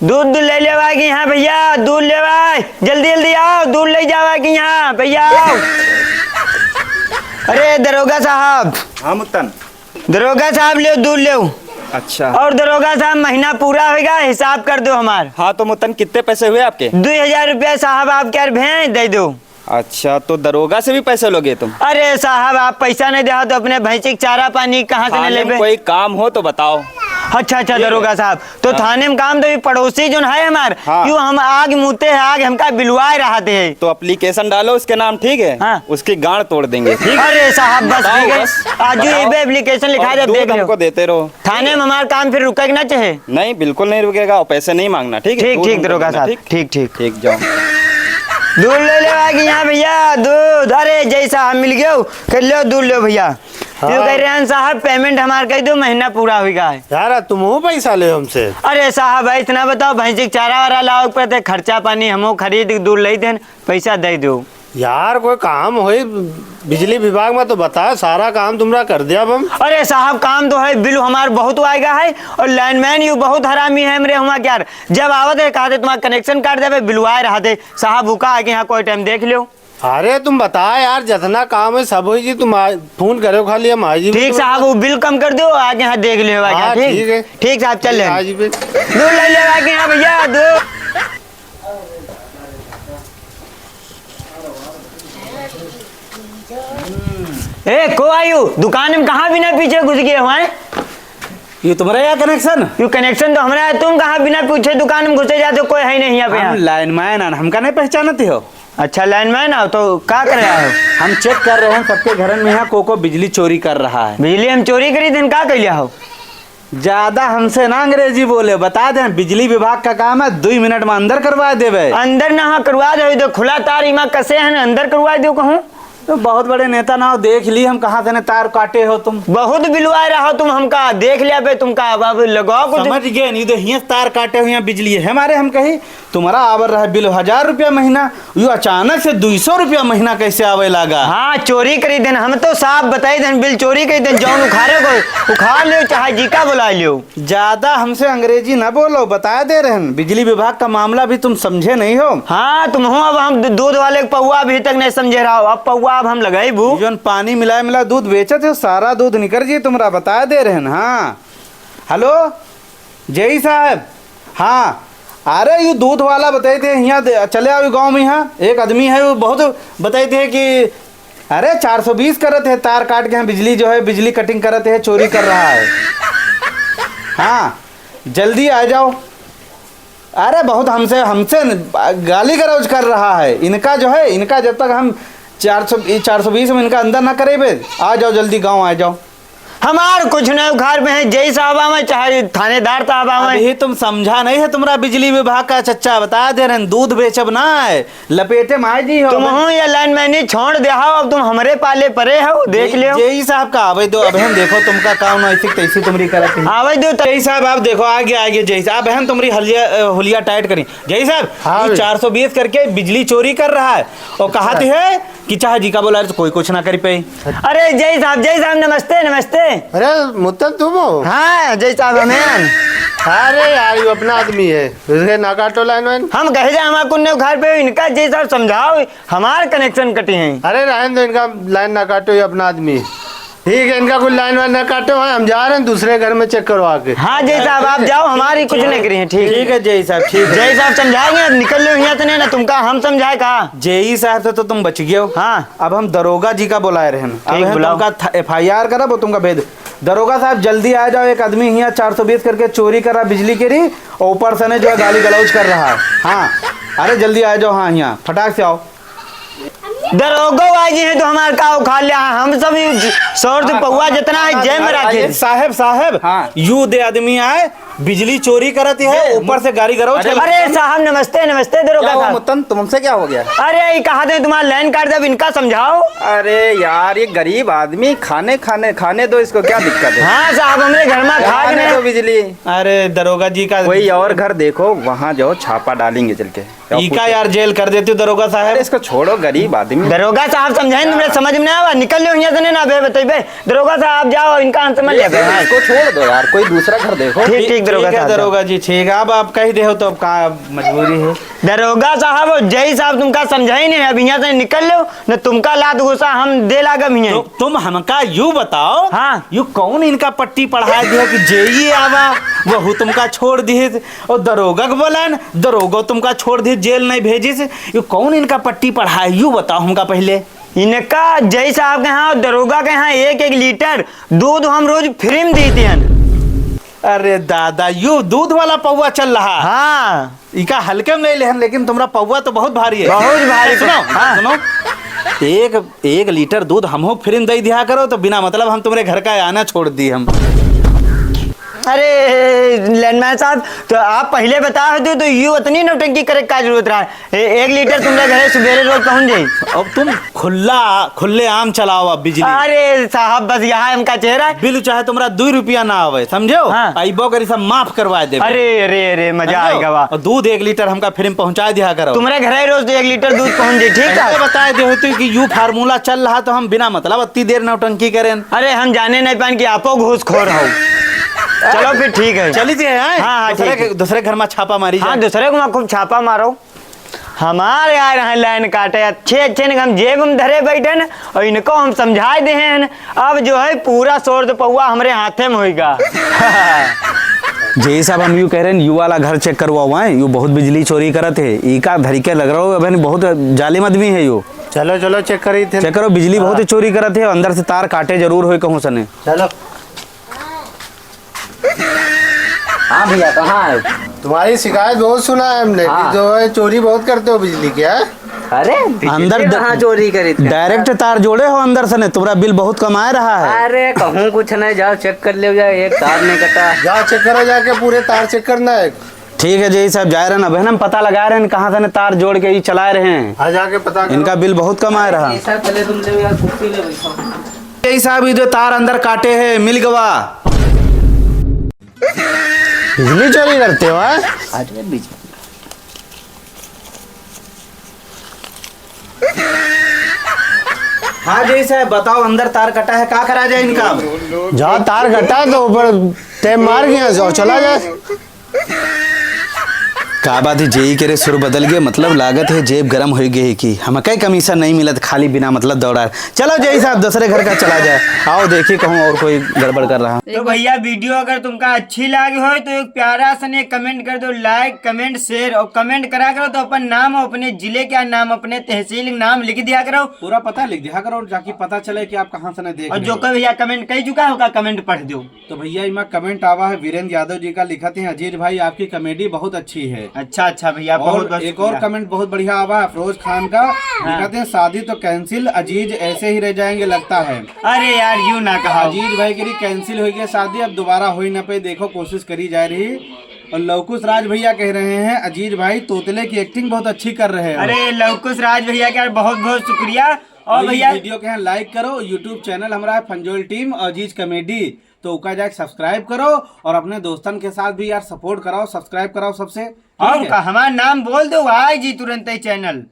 दूध दूध ले लेवा कि यहाँ भैया दूध लेवा, जल्दी जल्दी आओ दूध ले जावा कि यहाँ भैया आओ। अरे दरोगा साहब। हाँ मुत्तन। दरोगा साहब ले दूध ले। अच्छा। और दरोगा साहब महीना पूरा होगा हिसाब कर दो हमार। हाँ तो मुत्तन कितने पैसे हुए आपके? 2000 रुपया साहब आप क्या भेज दे दो। अच्छा तो दरोगा से भी पैसे लोगे तुम? अरे साहब आप पैसा नहीं दे तो अपने भैंसी के चारा पानी कहाँ से नहीं ले? कोई काम हो तो बताओ। अच्छा अच्छा दरोगा साहब तो हाँ। थाने में काम तो पड़ोसी जो है हमार हाँ। क्यों हम आग मुते है आग हमका बिलवाए रहते है तो एप्लीकेशन डालो उसके नाम, ठीक है? हाँ। उसकी गांड तोड़ देंगे, ठीक है? अरे साहब बस बताओ, ठीक है बस, आज बताओ। ये एप्लीकेशन लिखा दे दूध देख लो। हमको देते रहो। थाने में हमारा काम फिर रुके ना चाहे। नहीं बिल्कुल नहीं रुकेगा और पैसे नहीं मांगना, ठीक है? ठीक दूध ठीक हमको दरोगा देना, साहब ठीक? ठीक ठीक ठीक जाओ। दूध ले ले आगे यहाँ भैया दूध। अरे जैसा हम मिल गए कर लो दूध लो भैया। हाँ। क्यों कह रहे हैं साहब पेमेंट हमारा कह दो महीना पूरा होगा। यार तुम हो पैसा ले हमसे? अरे साहब भाई इतना बताओ भैंसी चारा वारा लाओ पे खर्चा पानी हम खरीद दूध ले दें पैसा दे दो। यार कोई काम हो बिजली विभाग में तो बता, सारा काम तुमरा कर दिया अब हम। अरे साहब काम तो है बिल हमारा बहुत आएगा है और लाइनमैन यू बहुत हरामी है मेरे हुआ क्या जब आवत है कहते तुम्हारा कनेक्शन काट दे बिलवाए रहते साहब भूखा आके यहाँ कोई टाइम देख लो। अरे तुम बता यार जितना काम है सब हो जी, तुम फोन करो खाली हम आज। ठीक साहब वो बिल कम कर दो आगे यहाँ देख ले। हाँ, ठीक है ठीक साहब चल आज भी दूध ले ले आगे यहाँ भैया दूध। ए को आयु दुकान में कहाँ बिना पीछे घुस गए हुआ है? ये तुम्हारा यहाँ कनेक्शन? यू कनेक्शन तो हमारा है तुम कहाँ बिना पूछे दुकान में घुसे जाते हो कोई है नहीं यहाँ पे। हम लाइनमैन है, हमका नहीं पहचानते हो? अच्छा लाइनमैन हो तो क्या कर रहा हो? हम चेक कर रहे हैं सबके घर में यहाँ को बिजली चोरी कर रहा है। बिजली हम चोरी करी दिन का कर लिया हो? ज्यादा हमसे ना अंग्रेजी बोले, बता दें बिजली विभाग का काम है 2 मिनट में अंदर करवा देवे। अंदर ना करवा दो तो खुला तार इमा कसे है अंदर करवा दो कहूँ तो बहुत बड़े नेता ना हो, देख ली हम कहाँ से तार काटे हो तुम। बहुत बिलवाए रहा हो तुम हमका देख लिया पे तुमका अब लगाओ कुछ। समझ गए नहीं तो यहाँ तार काटे हुए यहाँ बिजली है हमारे। हम कही तुम्हारा आवर रहा बिल 1000 रुपया महीना, यू अचानक से 200 रुपया महीना कैसे आवे लगा? हाँ चोरी करी देन हम तो साफ बताई देन बिल चोरी करी देन जौन उखाड़े को उखाड़ लो चाहे जीका बुला लो। ज्यादा हमसे अंग्रेजी ना बोलो, बता दे रहे हैं बिजली विभाग का मामला भी तुम समझे नहीं हो। हाँ तुम हो अब हम दूध वाले पौआ अभी तक नहीं समझे रहा हो अब पौआ अब हम लगाई भू जोन पानी मिला दूध बेचे थे सारा दूध निकल जी तुम्हारा बता दे रहे हैं। हाँ हेलो जय साहब। हाँ अरे ये दूध वाला बताए थे यहाँ चले आओ गांव में। यहाँ एक आदमी है वो बहुत बताए थे कि अरे 420 करते है तार काट के यहाँ बिजली जो है बिजली कटिंग करते है चोरी कर रहा है। हाँ जल्दी आ जाओ। अरे बहुत हमसे गाली गलौज कर रहा है। इनका जो है इनका जब तक हम 420 में इनका अंदर ना करे बे, आ जाओ जल्दी गांव आ जाओ। हमार कुछ नहीं उखाड़ में है जय साहब में चाहे थानेदार साहब में। अभी तुम समझा नहीं है तुम्हारा बिजली विभाग का चच्चा बता दे रहे दूध बेचब ना है लपेटे माए जी हो। तुम हो या लाइन मैंने छोड़ दे हो अब तुम हमारे पाले परे हो देख लियो। जय साहब का आवे दो अब हम देखो तुमका काम ऐसी तैसी तुम्हारी करत है। आवे दो जय साहब आप देखो आगे आगे जय साहब बहन तुम्हारी हुलिया टाइट करी। जय साहब हाँ 420 करके बिजली चोरी कर रहा है और कहते है कि चाहे जी का बोला तो कोई कुछ ना कर पे। अरे जय साहब नमस्ते नमस्ते। अरे मुत्तन तुम हो? हाँ जय साहब हमें। अरे यार ये अपना आदमी है उसके ना काटो लाइन। हम कहे जाए हमारे कुन्ने उखाड़ पे इनका जय साहब समझाओ हमारे कनेक्शन कटे हैं। अरे रहने दो इनका लाइन ना काटो, ये अपना आदमी ठीक है। इनका कोई लाइन वाइन ना काटो, हम जा रहे हैं दूसरे घर में चेक करवा के। हाँ जय साहब आप जाओ हमारी कुछ नहीं करी है। ठीक है जय साहब ठीक है। जय साहब समझाएंगे अब निकल लो यहाँ से नहीं ना तुमका हम समझाए कहा। जेई साहब से तो तुम बच गए हो। हाँ अब हम दरोगा जी का बुलाए रहे हैं। ठीक बुलाओ। तुमका FIR करा वो तुमका भेद। दरोगा साहब जल्दी आ जाओ, एक आदमी यहाँ 420 करके चोरी करा बिजली के रही और ऊपर से ने जो है गाली गलौज कर रहा है। हाँ अरे जल्दी आ जाओ। हाँ यहाँ फटाक से आओ। दरोगो आजी है तो हमारे का उखाड़ लिया हम सब 100 रुपये पौआ जितना है जय में रखे। साहब हाँ। यू दे आदमी आए बिजली चोरी करती है ऊपर से गाड़ी गलौज। अरे साहब नमस्ते नमस्ते दरोगा साहब। मुत्तन तुमसे क्या हो गया? अरे ये कहा थे तुम्हारा लाइन काट दे इनका समझाओ। अरे यार ये गरीब आदमी खाने दो इसको, क्या दिक्कत है? हाँ साहब हमारे घर में खा खाने दो बिजली। अरे दरोगा जी का कोई और घर देखो वहाँ जाओ छापा डालेंगे चल के। का यार जेल कर देती हो दरोगा साहब। इसको छोड़ो गरीब आदमी। दरोगा साहब समझाएं तुम्हें समझ में ना आवा निकल लो यहाँ से ना बे बताइए दरोगा साहब जाओ इनका अंत समझ लिया। इसको छोड़ दो यार, कोई दूसरा घर देखो। ठीक ठीक ठीक दरोगा ठीक है साहब। दरोगा जी, ठीक है। अब आप कह दे हो तो अब कहाँ मजबूरी है। दरोगा साहब जय साहब तुमका समझा ही नहीं, अब यहाँ से निकल लो न, तुमका लात घुसा हम दे लागम तो यहाँ। तुम हमका यू बताओ, हाँ। यू कौन इनका पट्टी पढ़ा दिया कि जेई आवा वहू तुमका छोड़ दिए, और दरोगा को बोला न दरोगा तुमका छोड़ दिए, जेल नहीं भेजिस। यू कौन इनका पट्टी पढ़ा है यू बताओ हमका पहले। इनका जय साहब के यहाँ और दरोगा के यहाँ 1-1 लीटर दूध हम रोज फ्री में देते हैं। अरे दादा यू दूध वाला पौवा चल रहा। हाँ इका हल्के में ले लेहन, लेकिन तुम्हारा पौवा तो बहुत भारी है। बहुत भारी। सुनो हाँ। सुनो, एक लीटर दूध हम हो फ्री में दे दिया करो, तो बिना मतलब हम तुम्हारे घर का आना छोड़ दी हम। अरे लैंडमैन साहब तो आप पहले बता होते तो यू इतनी नौटंकी करे का जरूरत रहा है। 1 लीटर तुम्हारे घरे सवेरे रोज पहुंच जाये। अब तुम खुले आम चलाओ अब बिजली। अरे साहब बस यहाँ हमका चेहरा है। बिल चाहे तुम्हारा 2 रुपया ना आवे, समझो। हाँ। आइबो करी सब माफ करवा दे। अरे अरे अरे मजा आएगा वाह। और दूध 1 लीटर हमका फ्री में पहुंचा दिया करो। तुम्हारे घरे रोज 1 लीटर दूध पहुंच जाये, ठीक पहले है। बताए दे होती कि यू फार्मूला चल रहा तो हम बिना मतलब इतनी देर नौटंकी करें। अरे हम जाने नहीं पान कि आपो घूसखोर हो। चलो फिर ठीक है। चली हाँ, ठीक है। दूसरे घर में छापा मारी हाँ जाए। दूसरे को खूब छापा मारो। हमारे यार यहाँ लाइन काटे अच्छे ने हम जेब में धरे बैठे न, और इनको हम समझा दे हैं। अब जो है पूरा शोर तो पौवा हमारे हाथे में होगा। जी साहब हम यू कह रहे हैं यू वाला घर चेक करवाओ है, यू बहुत बिजली चोरी करत है, ई का धरिके लग रहा हो अबे बहुत जालिम आदमी है यू। चलो चलो चेक करी थे। चेक करो बिजली बहुत ही चोरी करत है, अंदर से तार काटे जरूर हो कहूँ सने। चलो हाँ भैया कहाँ है? तुम्हारी शिकायत बहुत सुना है हमने हाँ। कि जो है चोरी बहुत करते हो बिजली की है। अरे अंदर कहाँ चोरी करी थी? डायरेक्ट तार जोड़े हो अंदर से, तुम्हारा बिल बहुत कमाए रहा है। अरे कहूँ कुछ नहीं, जाओ चेक कर ले जाओ, एक तार नहीं कटा। जाओ चेक करो, जाके पूरे तार चेक करना है। ठीक है जी साहब जा रहे हैं ना बहन, हम पता लगा रहे हैं कहाँ से तार जोड़ के ये चला रहे हैं। आ जाके पता करो। इनका बिल बहुत कमाए रहा। ऐसा पहले तुम ले यार, कुर्सी ले बैठो। यही साहब ये जो तार अंदर काटे हैं मिल गवा। बिजली चोरी करते हो है? आज में बीच हाँ जी साहब बताओ अंदर तार कटा है, क्या करा जाए इनका। जहाँ तार कटा है तो ऊपर टेप मार गया और चला जाए। का बात है जेई के रे सुर बदल गए, मतलब लागत है जेब गरम हो गई है कि हम कई कमीशन नहीं मिलत, खाली बिना मतलब दौड़ा। चलो जेई साहब दूसरे घर का चला जाए। आओ देखिए कहूँ और कोई गड़बड़ कर रहा। तो भैया वीडियो अगर तुमका अच्छी लगी हो तो एक प्यारा सा ने कमेंट कर दो, लाइक कमेंट शेयर, और कमेंट करा करो तो अपन नाम और अपने जिले का नाम अपने तहसील का नाम लिख दिया करो, पूरा पता लिख दिया करो ताकि पता चले कि आप कहाँ से देख और जो कोई भैया कमेंट कर चुका होगा कमेंट पढ़ दो। तो भैया इमा कमेंट आवा है वीरेंद्र यादव जी का, लिखते हैं अजीत भाई आपकी कॉमेडी बहुत अच्छी है। अच्छा अच्छा भैया और बहुत बहुत एक और कमेंट बहुत बढ़िया आवा है अफरोज खान का, लिखते हैं शादी तो कैंसिल, अजीज ऐसे ही रह जाएंगे लगता है। अरे यार यूं ना कहा। अजीत भाई की कैंसिल हो गई शादी, अब दोबारा हो ही ना पे, देखो कोशिश करी जा रही। और लवकुश राज भैया कह रहे हैं अजीत भाई तोतले की एक्टिंग बहुत अच्छी कर रहे हैं। अरे लवकुश राज भैया का बहुत बहुत शुक्रिया। और भैया वीडियो के यहाँ लाइक करो, यूट्यूब चैनल हमारा है फंजोल टीम अजीज कॉमेडी, तो उका जाके सब्सक्राइब करो और अपने दोस्तन के साथ भी यार सपोर्ट कराओ, सब्सक्राइब कराओ सबसे। और हमारा नाम बोल दो, आए जी तुरंत ही चैनल।